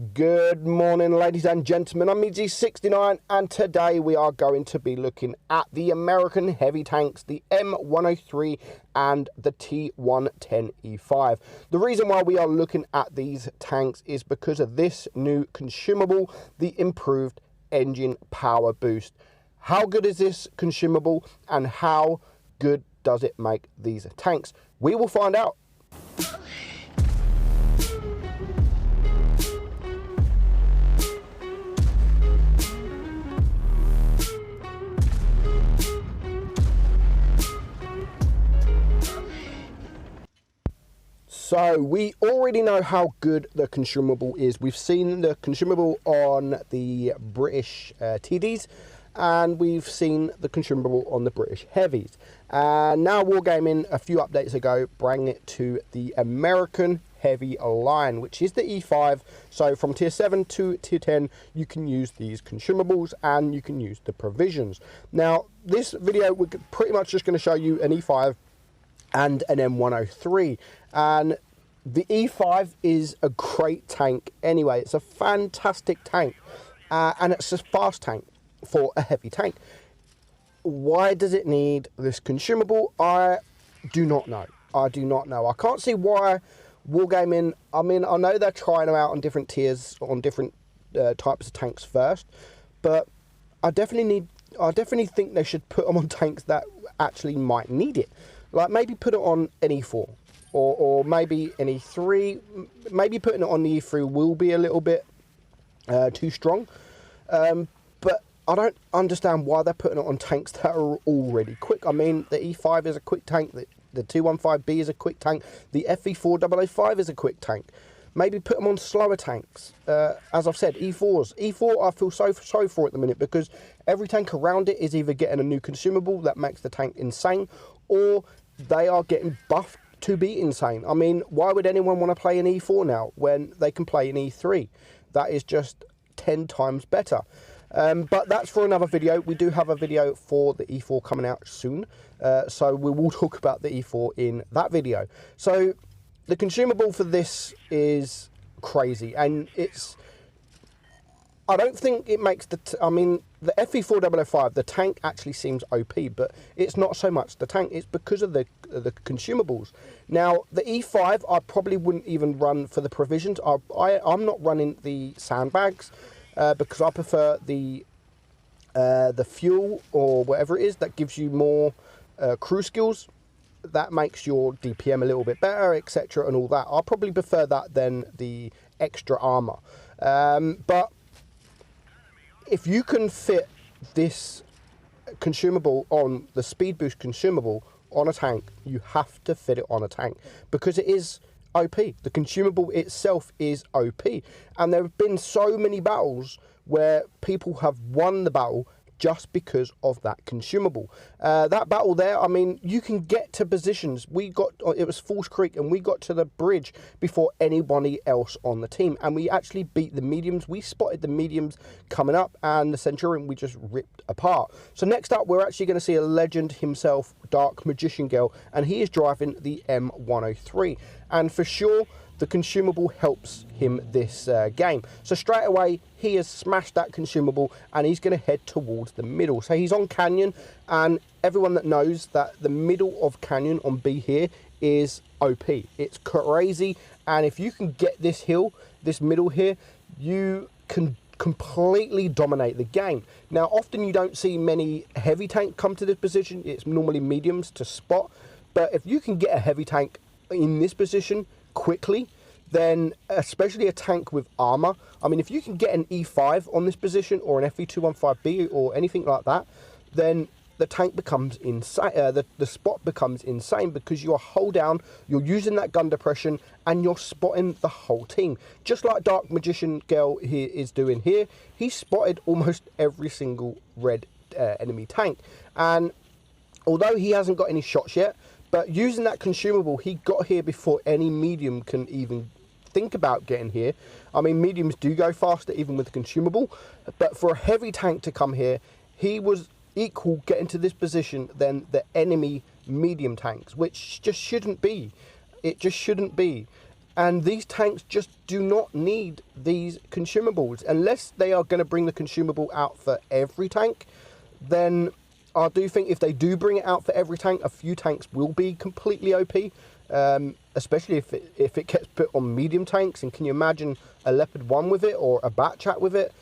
Good morning, ladies and gentlemen. I'm Meadsy69, and today we are going to be looking at the American heavy tanks, the M103 and the T110E5. The reason why we are looking at these tanks is because of this new consumable, the improved engine power boost. How good is this consumable, and how good does it make these tanks? We will find out. So we already know how good the consumable is. We've seen the consumable on the British TDs, and we've seen the consumable on the British heavies. And now Wargaming, a few updates ago, bring it to the American heavy line, which is the E5. So from tier 7 to tier 10, you can use these consumables and you can use the provisions. Now, this video, we're pretty much just going to show you an E5 and an M103, and the E5 is a great tank anyway. It's a fantastic tank, and it's a fast tank for a heavy tank. Why does it need this consumable? I do not know. I can't see why Wargaming, I mean, I know they're trying them out on different tiers, on different types of tanks first, but I definitely think they should put them on tanks that actually might need it. Like maybe put it on an E4 or maybe an E3. Maybe putting it on the E3 will be a little bit too strong. But I don't understand why they're putting it on tanks that are already quick. I mean, the E5 is a quick tank. The 215B is a quick tank. The FE4005 is a quick tank. Maybe put them on slower tanks. As I've said, E4s. E4 I feel so sorry for at the minute, because every tank around it is either getting a new consumable that makes the tank insane, or they are getting buffed to be insane. I mean, why would anyone want to play an E4 now when they can play an E3? That is just 10 times better. But that's for another video. We do have a video for the E4 coming out soon. So we will talk about the E4 in that video. So the consumable for this is crazy, and I don't think it makes I mean, the FE4005, the tank actually seems OP, but it's not so much the tank, it's because of the consumables. Now, the E5, I probably wouldn't even run for the provisions. I'm not running the sandbags, because I prefer the fuel, or whatever it is, that gives you more crew skills. That makes your DPM a little bit better, etc., and all that. I probably prefer that than the extra armor. But if you can fit this consumable on the speed boost consumable on a tank, you have to fit it on a tank, because it is OP. The consumable itself is OP, and there have been so many battles where people have won the battle just because of that consumable. That battle there, I mean, you can get to positions. It was Falls Creek, and we got to the bridge before anybody else on the team, and we actually beat the mediums. We spotted the mediums coming up, and the Centurion we just ripped apart. So next up, we're actually going to see a legend himself, Dark Magician Girl, and he is driving the M103, and for sure, the consumable helps him this game. So straight away, he has smashed that consumable, and he's going to head towards the middle. So he's on Canyon, and everyone that knows that the middle of Canyon on B here is OP. It's crazy, and if you can get this hill, this middle here, you can completely dominate the game. Now, often you don't see many heavy tank come to this position. It's normally mediums to spot, but if you can get a heavy tank in this position quickly, then especially a tank with armor, I mean, if you can get an E5 on this position, or an FE215B or anything like that, then the tank becomes insane. The spot becomes insane, because you're hull down, you're using that gun depression, and you're spotting the whole team. Just like Dark Magician Girl here is doing here, he spotted almost every single red enemy tank. And although he hasn't got any shots yet, but using that consumable, he got here before any medium can even think about getting here. I mean, mediums do go faster even with the consumable, but for a heavy tank to come here, he was equal getting to this position than the enemy medium tanks, which just shouldn't be. It just shouldn't be. And these tanks just do not need these consumables. Unless they are going to bring the consumable out for every tank, then I do think if they do bring it out for every tank, a few tanks will be completely OP. Especially if it gets put on medium tanks. And can you imagine a Leopard 1 with it, or a Batchat with it?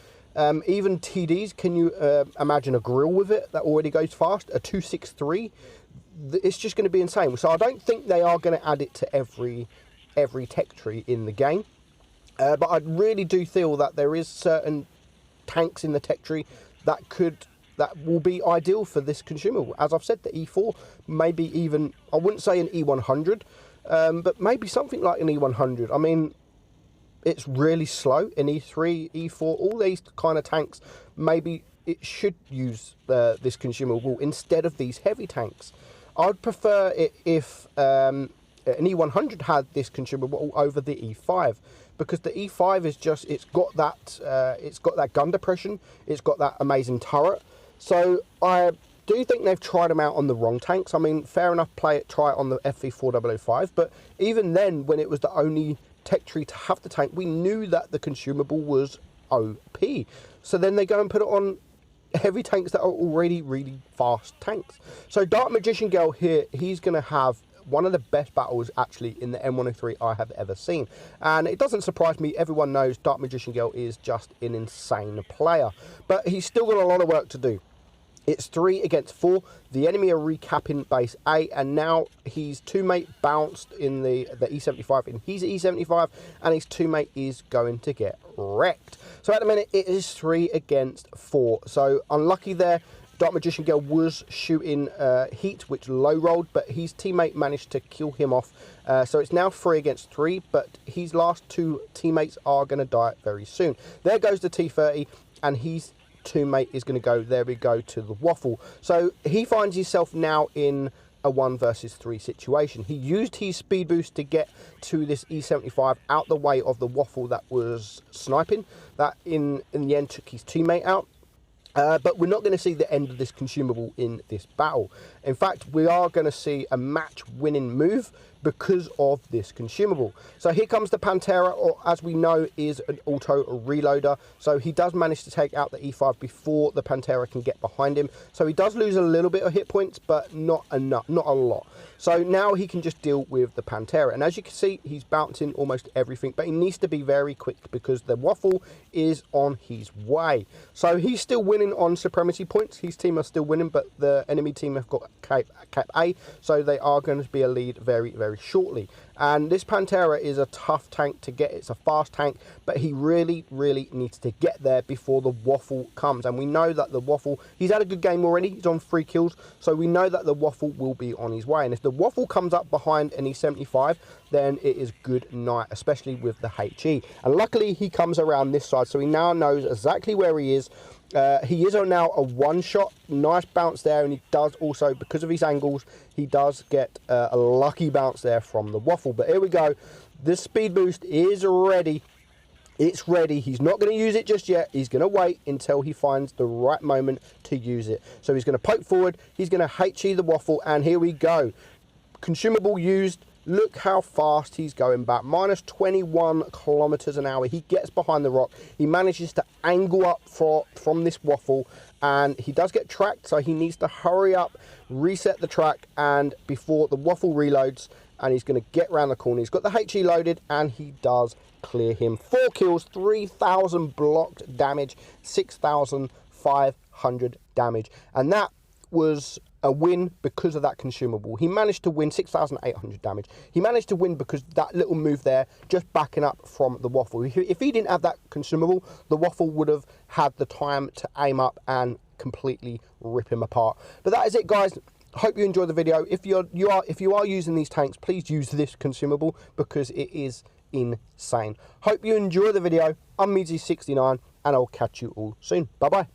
Even TDs, can you imagine a grill with it that already goes fast? A 263? It's just going to be insane. So I don't think they are going to add it to every tech tree in the game. But I really do feel that there is certain tanks in the tech tree that will be ideal for this consumable. As I've said, the E4, maybe even, I wouldn't say an E100, but maybe something like an E100. I mean, it's really slow in E3, E4, all these kind of tanks. Maybe it should use this consumable instead of these heavy tanks. I'd prefer it if an E100 had this consumable over the E5, because the E5 is just, it's got that gun depression, it's got that amazing turret. So I do think they've tried them out on the wrong tanks. I mean, fair enough, try it on the FV4005, but even then, when it was the only tech tree to have the tank, we knew that the consumable was OP. So then they go and put it on heavy tanks that are already really fast tanks. So Dark Magician Girl here, he's going to have one of the best battles actually in the M103 I have ever seen. And it doesn't surprise me, everyone knows Dark Magician Girl is just an insane player. But he's still got a lot of work to do. It's 3 against 4. The enemy are recapping base A, and now his teammate bounced in the E75 in his E75, and his teammate is going to get wrecked. So at the minute, it is 3 against 4. So unlucky there. Dark Magician Girl was shooting heat, which low rolled, but his teammate managed to kill him off. So it's now 3 against 3, but his last 2 teammates are going to die very soon. There goes the T30, and his teammate is going to go, there we go, to the waffle. So he finds himself now in a 1 versus 3 situation. He used his speed boost to get to this E75 out the way of the waffle that was sniping, that in the end took his teammate out. But we're not going to see the end of this consumable in this battle. In fact, we are going to see a match-winning move because of this consumable. So here comes the Pantera, or as we know, is an auto reloader. So he does manage to take out the E5 before the Pantera can get behind him. So he does lose a little bit of hit points, but not enough, not a lot. So now he can just deal with the Pantera. And as you can see, he's bouncing almost everything, but he needs to be very quick because the waffle is on his way. So he's still winning on supremacy points. His team are still winning, but the enemy team have got cap A, so they are going to be a lead very, very shortly. And this Pantera is a tough tank to get. It's a fast tank, but he really, really needs to get there before the waffle comes. And we know that the waffle, he's had a good game already. He's on 3 kills, so we know that the waffle will be on his way. And if the waffle comes up behind an E75, then it is good night, especially with the HE. And luckily, he comes around this side, so he now knows exactly where he is. He is on now a 1-shot, nice bounce there, and he does also, because of his angles, he does get a lucky bounce there from the waffle. But here we go, the speed boost is ready. It's ready. He's not going to use it just yet. He's going to wait until he finds the right moment to use it. So he's going to poke forward, he's going to HE the waffle, and here we go. Consumable used. Look how fast he's going back, minus 21 kilometers an hour. He gets behind the rock. He manages to angle up from this waffle, and he does get tracked, so he needs to hurry up, reset the track, and before the waffle reloads, and he's going to get around the corner. He's got the HE loaded, and he does clear him. 4 kills, 3,000 blocked damage, 6,500 damage, and that was a win because of that consumable. He managed to win 6,800 damage. He managed to win because that little move there, just backing up from the waffle. If he didn't have that consumable, the waffle would have had the time to aim up and completely rip him apart. But that is it, guys. Hope you enjoyed the video. If you are using these tanks, please use this consumable because it is insane. Hope you enjoy the video. I'm Meadsy69, and I'll catch you all soon. Bye bye.